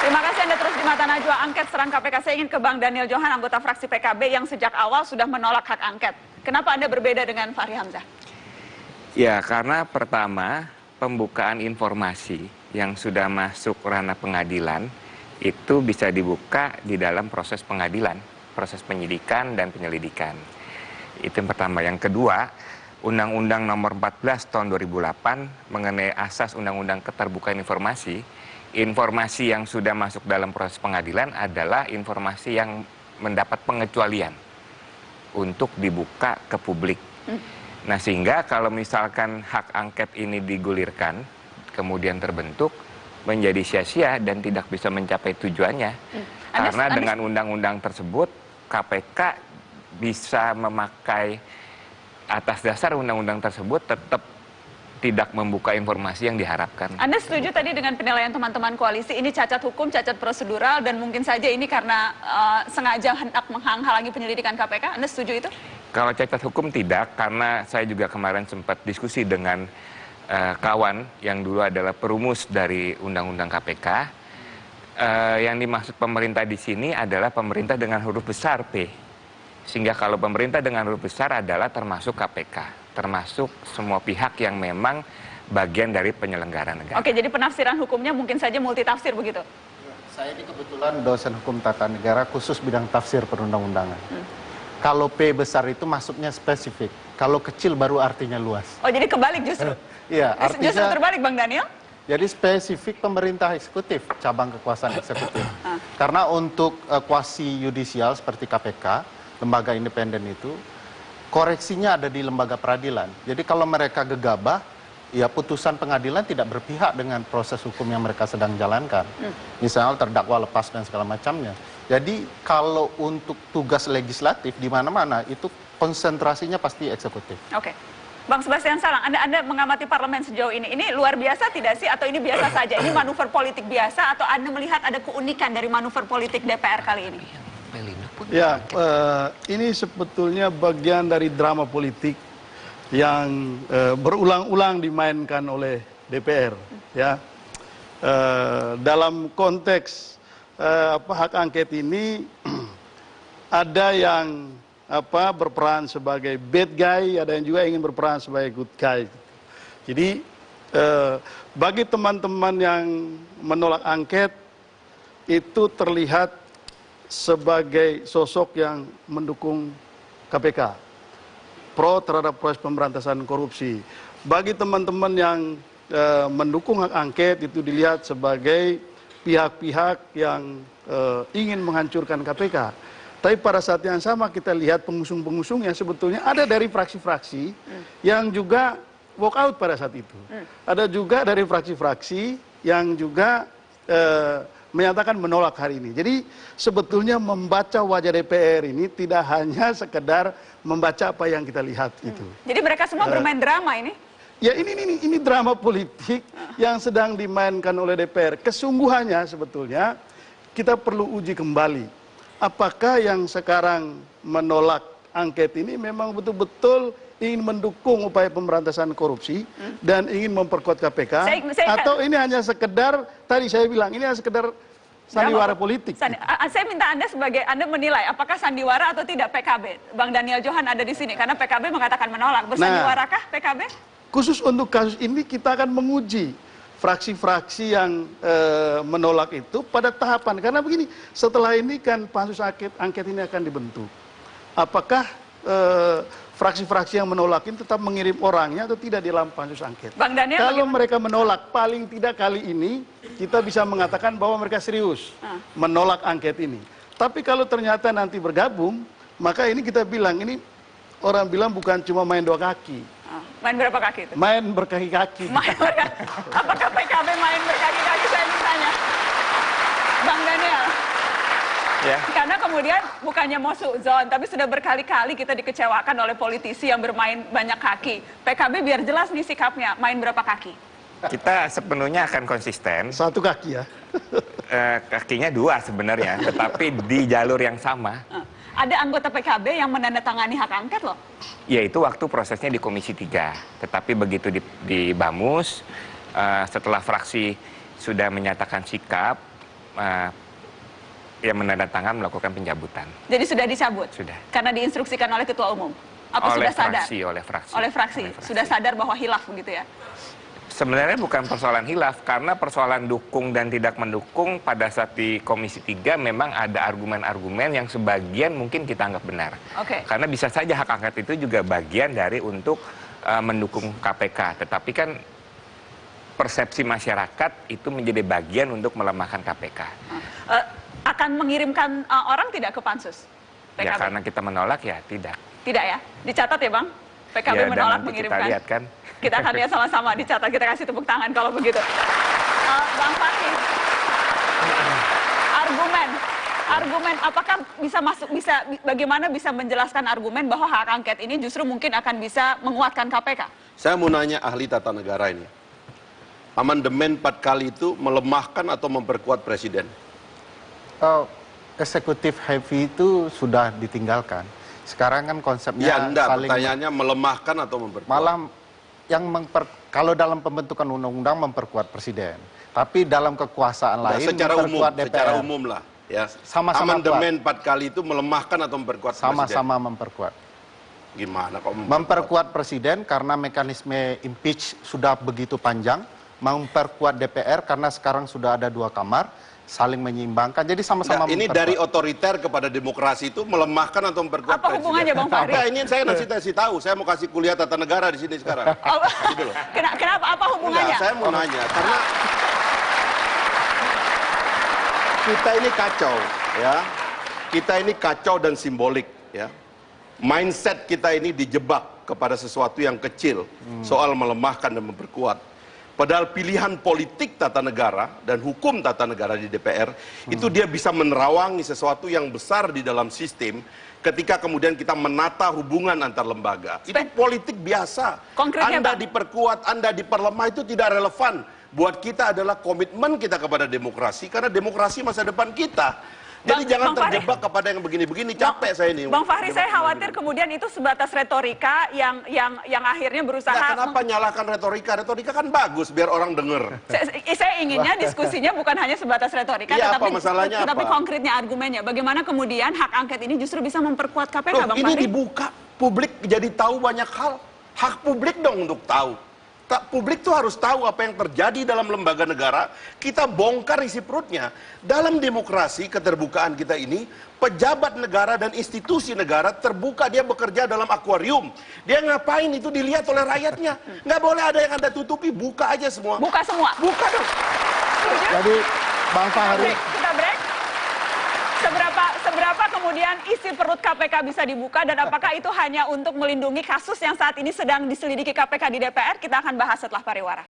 Terima kasih Anda terus di Mata Najwa. Angket serang KPK. Saya ingin ke Bang Daniel Johan, anggota fraksi PKB yang sejak awal sudah menolak hak angket. Kenapa Anda berbeda dengan Fahri Hamzah? Ya, karena pertama, pembukaan informasi yang sudah masuk ranah pengadilan itu bisa dibuka di dalam proses pengadilan, proses penyidikan dan penyelidikan. Itu yang pertama. Yang kedua, Undang-Undang Nomor 14 Tahun 2008 mengenai asas Undang-Undang Keterbukaan Informasi, informasi yang sudah masuk dalam proses pengadilan adalah informasi yang mendapat pengecualian untuk dibuka ke publik. Nah, sehingga kalau misalkan hak angket ini digulirkan, kemudian terbentuk, menjadi sia-sia dan tidak bisa mencapai tujuannya. Karena dengan undang-undang tersebut, KPK bisa memakai atas dasar undang-undang tersebut tetap tidak membuka informasi yang diharapkan. Anda setuju tadi dengan penilaian teman-teman koalisi, ini cacat hukum, cacat prosedural, dan mungkin saja ini karena sengaja hendak menghalang-halangi penyelidikan KPK? Anda setuju itu? Kalau cacat hukum tidak, karena saya juga kemarin sempat diskusi dengan kawan yang dulu adalah perumus dari Undang-Undang KPK. Yang dimaksud pemerintah di sini adalah pemerintah dengan huruf besar P. Sehingga kalau pemerintah dengan huruf besar adalah termasuk KPK, termasuk semua pihak yang memang bagian dari penyelenggara negara. Oke, jadi penafsiran hukumnya mungkin saja multitafsir begitu? Saya ini kebetulan dosen hukum tata negara khusus bidang tafsir perundang-undangan. Kalau P besar itu masuknya spesifik, kalau kecil baru artinya luas. Oh, jadi kebalik justru? Iya, artinya justru terbalik Bang Daniel? Jadi spesifik pemerintah eksekutif, cabang kekuasaan eksekutif. Karena untuk kuasi yudisial seperti KPK, lembaga independen itu, koreksinya ada di lembaga peradilan. Jadi kalau mereka gegabah, ya putusan pengadilan tidak berpihak dengan proses hukum yang mereka sedang jalankan. Misalnya terdakwa lepas dan segala macamnya. Jadi kalau untuk tugas legislatif di mana-mana itu konsentrasinya pasti eksekutif. Oke. Bang Sebastian Salang, Anda mengamati parlemen sejauh ini luar biasa tidak sih atau ini biasa saja? Ini manuver politik biasa atau Anda melihat ada keunikan dari manuver politik DPR kali ini? Ya, ini sebetulnya bagian dari drama politik yang berulang-ulang dimainkan oleh DPR. Ya, dalam konteks hak angket ini ada yang berperan sebagai bad guy, ada yang juga ingin berperan sebagai good guy. Jadi bagi teman-teman yang menolak angket itu terlihat sebagai sosok yang mendukung KPK, pro terhadap proses pemberantasan korupsi. Bagi teman-teman yang mendukung hak angket itu dilihat sebagai pihak-pihak yang ingin menghancurkan KPK. Tapi pada saat yang sama kita lihat pengusung-pengusungnya sebetulnya ada dari fraksi-fraksi yang juga walk out pada saat itu. Ada juga dari fraksi-fraksi yang juga menyatakan menolak hari ini. Jadi sebetulnya membaca wajah DPR ini tidak hanya sekedar membaca apa yang kita lihat itu. Jadi mereka semua bermain drama ini? Ya ini drama politik yang sedang dimainkan oleh DPR. Kesungguhannya sebetulnya kita perlu uji kembali. Apakah yang sekarang menolak angket ini memang betul-betul ingin mendukung upaya pemberantasan korupsi dan ingin memperkuat KPK, atau ini hanya sekedar, tadi saya bilang, ini hanya sekedar sandiwara politik. Saya minta Anda menilai apakah sandiwara atau tidak PKB. Bang Daniel Johan ada di sini karena PKB mengatakan menolak. Bersandiwarakah PKB? Khusus untuk kasus ini kita akan menguji fraksi-fraksi yang menolak itu pada tahapan. Karena begini, setelah ini kan pansus angket ini akan dibentuk. Apakah fraksi-fraksi yang menolak ini tetap mengirim orangnya atau tidak di dalam pansus angket? Bang Daniel, kalau mereka menolak, paling tidak kali ini kita bisa mengatakan bahwa mereka serius menolak angket ini. Tapi kalau ternyata nanti bergabung, maka ini kita bilang, ini orang bilang bukan cuma main dua kaki. Main berapa kaki itu? Main berkaki-kaki. Apakah PKB main berkaki-kaki? Saya mintanya. Bang Daniel. Ya. Karena kemudian bukannya mau suudzon, tapi sudah berkali-kali kita dikecewakan oleh politisi yang bermain banyak kaki. PKB biar jelas nih sikapnya, main berapa kaki? Kita sepenuhnya akan konsisten. Satu kaki ya? Kakinya dua sebenarnya, tetapi di jalur yang sama. Ada anggota PKB yang menandatangani hak angket loh. Yaitu waktu prosesnya di Komisi 3. Tetapi begitu di Bamus, setelah fraksi sudah menyatakan sikap, ya menandatangani melakukan pencabutan. Jadi sudah dicabut? Sudah. Karena diinstruksikan oleh Ketua Umum? Apa Oleh sudah sadar? fraksi, oleh fraksi. Oleh fraksi. Sudah sadar bahwa hilaf begitu ya? Sebenarnya bukan persoalan hilaf, karena persoalan dukung dan tidak mendukung pada saat di Komisi 3 memang ada argumen-argumen yang sebagian mungkin kita anggap benar. Oke. Karena bisa saja hak angket itu juga bagian dari untuk mendukung KPK. Tetapi kan persepsi masyarakat itu menjadi bagian untuk melemahkan KPK. Akan mengirimkan orang tidak ke Pansus? PKB? Ya karena kita menolak ya tidak. Tidak ya? Dicatat ya Bang? PKB Ya, dan menolak nanti mengirimkan? kita lihat kan. Kita akan lihat sama-sama, dicatat, kita kasih tepuk tangan kalau begitu. Bang Fahri, argumen apakah bagaimana bisa menjelaskan argumen bahwa hak angket ini justru mungkin akan bisa menguatkan KPK? Saya mau nanya ahli tata negara ini. Amandemen 4 kali itu melemahkan atau memperkuat presiden? Eksekutif heavy itu sudah ditinggalkan. Sekarang kan konsepnya Ya enggak, saling pertanyaannya melemahkan atau memperkuat? malah kalau dalam pembentukan undang-undang memperkuat presiden, tapi dalam kekuasaan Nah, lain secara umum, memperkuat DPR. secara umum lah. Ya. Sama-sama Amandemen 4 kali itu melemahkan atau memperkuat presiden? Sama-sama memperkuat. Gimana kok Memperkuat presiden karena mekanisme impeach sudah begitu panjang, memperkuat DPR karena sekarang sudah ada 2 kamar, saling menyeimbangkan. Jadi sama-sama Nah, ini memperkuat. dari otoriter kepada demokrasi itu melemahkan atau memperkuat Apa presiden? hubungannya, Bang Fahri? Nah, ini saya kasih tahu. Saya mau kasih kuliah tata negara di sini sekarang. Oh, Gitu loh. kenapa? Apa hubungannya? Enggak, saya mau nanya karena kita ini kacau, ya. Kita ini kacau dan simbolik, ya. Mindset kita ini dijebak kepada sesuatu yang kecil soal melemahkan dan memperkuat. Padahal pilihan politik tata negara dan hukum tata negara di DPR itu dia bisa menerawangi sesuatu yang besar di dalam sistem ketika kemudian kita menata hubungan antar lembaga. Itu politik biasa. Konkretnya, Anda Bang? diperkuat, Anda diperlemah itu tidak relevan. Buat kita adalah komitmen kita kepada demokrasi karena demokrasi masa depan kita. Jadi jangan Bang Fahri, terjebak kepada yang begini-begini. Capek saya ini. Bang Fahri, saya khawatir kemudian itu sebatas retorika yang akhirnya berusaha. Nah, kenapa nyalakan retorika? Retorika kan bagus biar orang denger. Saya inginnya diskusinya bukan hanya sebatas retorika, Iya, tetapi apa masalahnya tetapi apa? konkretnya argumennya. Bagaimana kemudian hak angket ini justru bisa memperkuat KPK, Loh, Bang ini Fahri? dibuka, publik jadi tahu banyak hal. Hak publik dong untuk tahu. Publik tuh harus tahu apa yang terjadi dalam lembaga negara. Kita bongkar isi perutnya. Dalam demokrasi, keterbukaan kita ini, pejabat negara dan institusi negara terbuka, dia bekerja dalam akuarium. Dia ngapain itu dilihat oleh rakyatnya. Nggak boleh ada yang Anda tutupi, buka aja semua. Buka semua. Buka dong. Setuju? Jadi Bang Fahri, Kita break. Seberapa kemudian isi perut KPK bisa dibuka dan apakah itu hanya untuk melindungi kasus yang saat ini sedang diselidiki KPK di DPR? Kita akan bahas setelah pariwara.